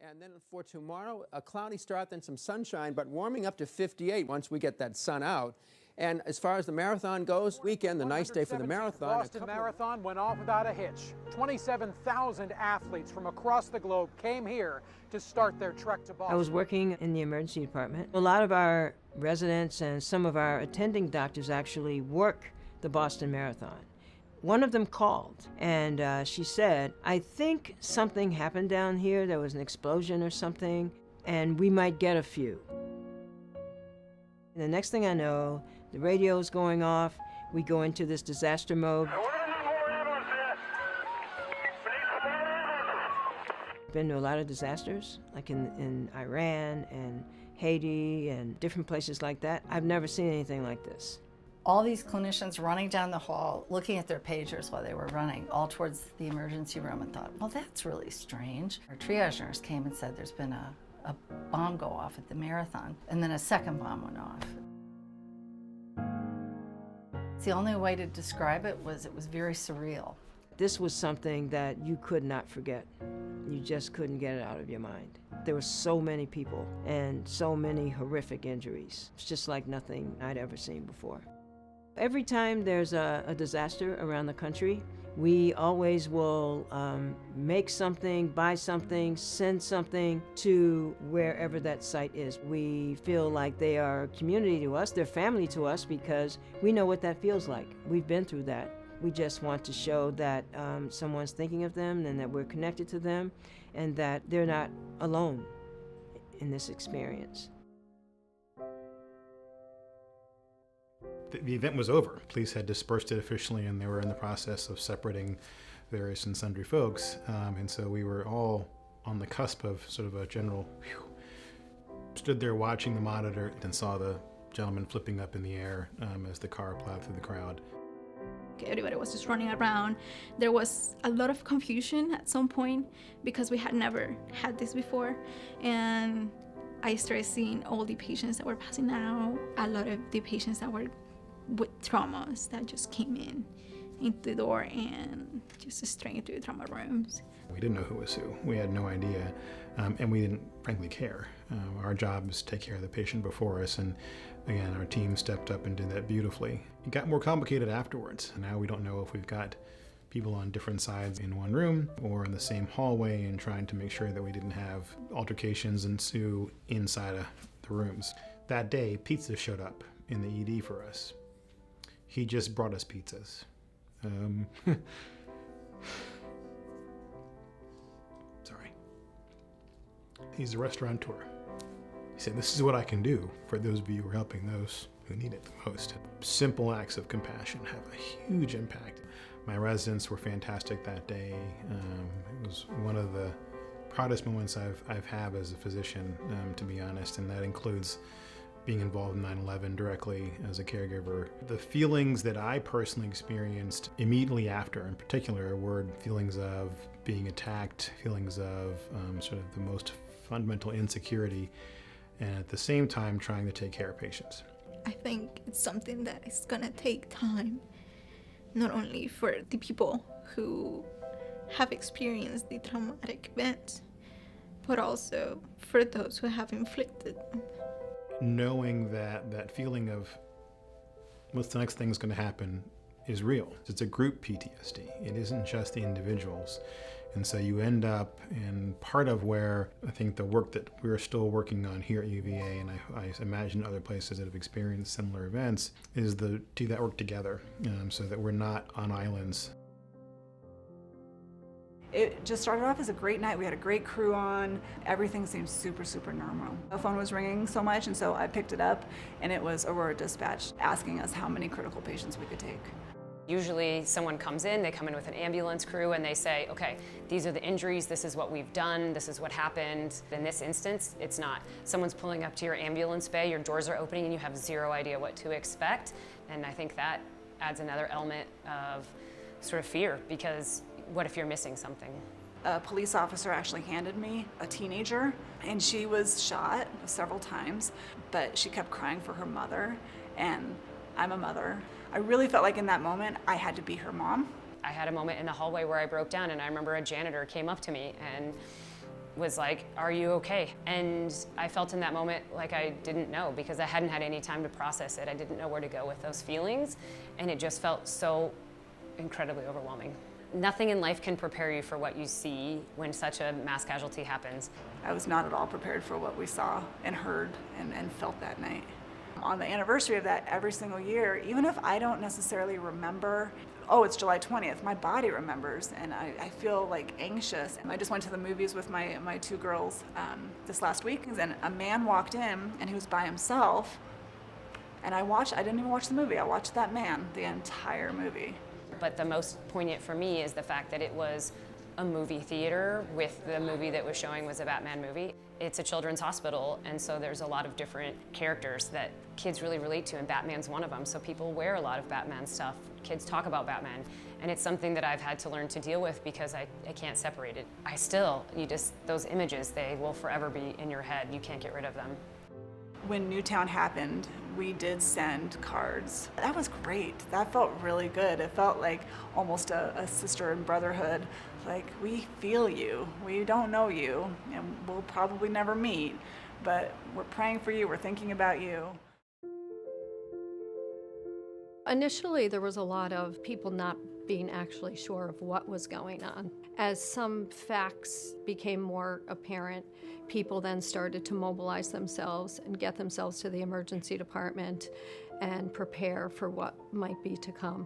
And then for tomorrow, a cloudy start, then some sunshine, but warming up to 58 once we get that sun out. And as far as the marathon goes, weekend, the nice day for the marathon. Boston Marathon went off without a hitch. 27,000 athletes from across the globe came here to start their trek to Boston. I was working in the emergency department. A lot of our residents and some of our attending doctors actually work the Boston Marathon. One of them called, and she said, I think something happened down here. There was an explosion or something, and we might get a few. And the next thing I know, the radio's going off. We go into this disaster mode. Been to a lot of disasters, like in Iran and Haiti and different places like that. I've never seen anything like this. All these clinicians running down the hall, looking at their pagers while they were running, all towards the emergency room, and thought, well, that's really strange. Our triage nurse came and said there's been a bomb go off at the marathon, and then a second bomb went off. The only way to describe it was very surreal. This was something that you could not forget. You just couldn't get it out of your mind. There were so many people and so many horrific injuries. It's just like nothing I'd ever seen before. Every time there's a disaster around the country, we always will make something, buy something, send something to wherever that site is. We feel like they are community to us, they're family to us, because we know what that feels like. We've been through that. We just want to show that someone's thinking of them and that we're connected to them and that they're not alone in this experience. The event was over. Police had dispersed it officially, and they were in the process of separating various and sundry folks. And so we were all on the cusp of sort of a general whew. Stood there watching the monitor and saw the gentleman flipping up in the air as the car plowed through the crowd. Everybody was just running around. There was a lot of confusion at some point because we had never had this before. And I started seeing all the patients that were passing out, a lot of the patients that were with traumas that just came into the door and just straight through the trauma rooms. We didn't know who was who. We had no idea, and we didn't frankly care. Our job was to take care of the patient before us, and again, our team stepped up and did that beautifully. It got more complicated afterwards. Now we don't know if we've got people on different sides in one room or in the same hallway, and trying to make sure that we didn't have altercations ensue inside of the rooms. That day, pizza showed up in the ED for us. He just brought us pizzas. Sorry. He's a restaurateur. He said, this is what I can do for those of you who are helping those who need it the most. Simple acts of compassion have a huge impact. My residents were fantastic that day. It was one of the proudest moments I've had as a physician, to be honest, and that includes being involved in 9/11 directly as a caregiver. The feelings that I personally experienced immediately after, in particular, were feelings of being attacked, feelings of sort of the most fundamental insecurity, and at the same time trying to take care of patients. I think it's something that is gonna take time, not only for the people who have experienced the traumatic event, but also for those who have inflicted them. Knowing that feeling of what's the next thing is going to happen is real. It's a group PTSD. It isn't just the individuals. And so you end up in part of where I think the work that we're still working on here at UVA, and I imagine other places that have experienced similar events, is to do that work together so that we're not on islands. It just started off as a great night. We had a great crew on. Everything seemed super, super normal. The phone was ringing so much, and so I picked it up, and it was Aurora Dispatch asking us how many critical patients we could take. Usually someone comes in, they come in with an ambulance crew, and they say, okay, these are the injuries, this is what we've done, this is what happened. In this instance, it's not. Someone's pulling up to your ambulance bay, your doors are opening, and you have zero idea what to expect. And I think that adds another element of sort of fear, because what if you're missing something? A police officer actually handed me a teenager, and she was shot several times, but she kept crying for her mother, and I'm a mother. I really felt like in that moment I had to be her mom. I had a moment in the hallway where I broke down, and I remember a janitor came up to me and was like, are you okay? And I felt in that moment like I didn't know, because I hadn't had any time to process it. I didn't know where to go with those feelings, and it just felt so incredibly overwhelming. Nothing in life can prepare you for what you see when such a mass casualty happens. I was not at all prepared for what we saw and heard and felt that night. On the anniversary of that, every single year, even if I don't necessarily remember, oh, it's July 20th, my body remembers, and I feel like anxious. I just went to the movies with my two girls this last week, and a man walked in, and he was by himself, and I didn't even watch the movie, I watched that man the entire movie. But the most poignant for me is the fact that it was a movie theater with the movie that was showing was a Batman movie. It's a children's hospital, and so there's a lot of different characters that kids really relate to, and Batman's one of them. So people wear a lot of Batman stuff. Kids talk about Batman, and it's something that I've had to learn to deal with because I can't separate it. Those images, they will forever be in your head. You can't get rid of them. When Newtown happened, we did send cards. That was great. That felt really good. It felt like almost a sister and brotherhood. Like, we feel you. We don't know you, and we'll probably never meet, but we're praying for you. We're thinking about you. Initially, there was a lot of people not being actually sure of what was going on. As some facts became more apparent, people then started to mobilize themselves and get themselves to the emergency department and prepare for what might be to come,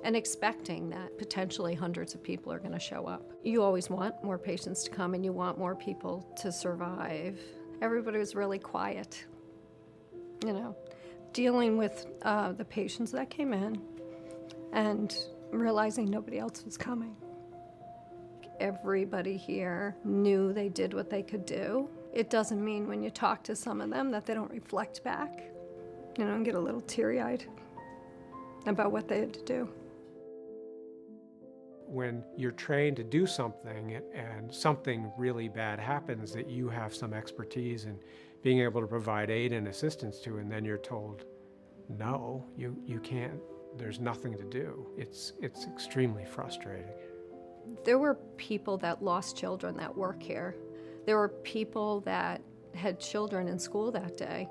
and expecting that potentially hundreds of people are going to show up. You always want more patients to come, and you want more people to survive. Everybody was really quiet, dealing with the patients that came in and realizing nobody else was coming. Everybody here knew they did what they could do. It doesn't mean when you talk to some of them that they don't reflect back, and get a little teary-eyed about what they had to do. When you're trained to do something and something really bad happens that you have some expertise in being able to provide aid and assistance to, and then you're told, no, you can't, there's nothing to do. It's extremely frustrating. There were people that lost children that work here. There were people that had children in school that day.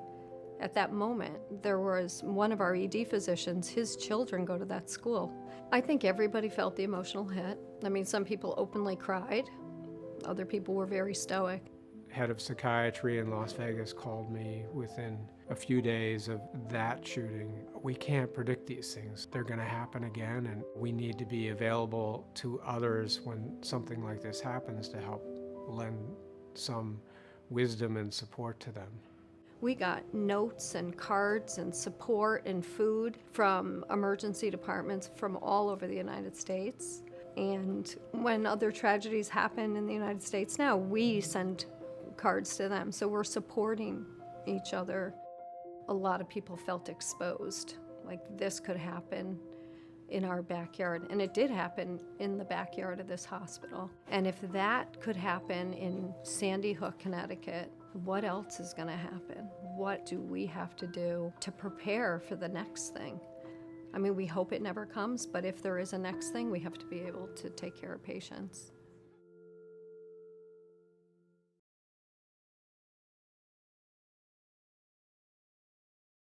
At that moment, there was one of our ED physicians, his children go to that school. I think everybody felt the emotional hit. I mean, some people openly cried. Other people were very stoic. Head of psychiatry in Las Vegas called me within a few days of that shooting. We can't predict these things. They're going to happen again, and we need to be available to others when something like this happens to help lend some wisdom and support to them. We got notes and cards and support and food from emergency departments from all over the United States. And when other tragedies happen in the United States now, we send cards to them. So we're supporting each other. A lot of people felt exposed, like this could happen in our backyard. And it did happen in the backyard of this hospital. And if that could happen in Sandy Hook, Connecticut, what else is going to happen? What do we have to do to prepare for the next thing? I mean, we hope it never comes, but if there is a next thing, we have to be able to take care of patients.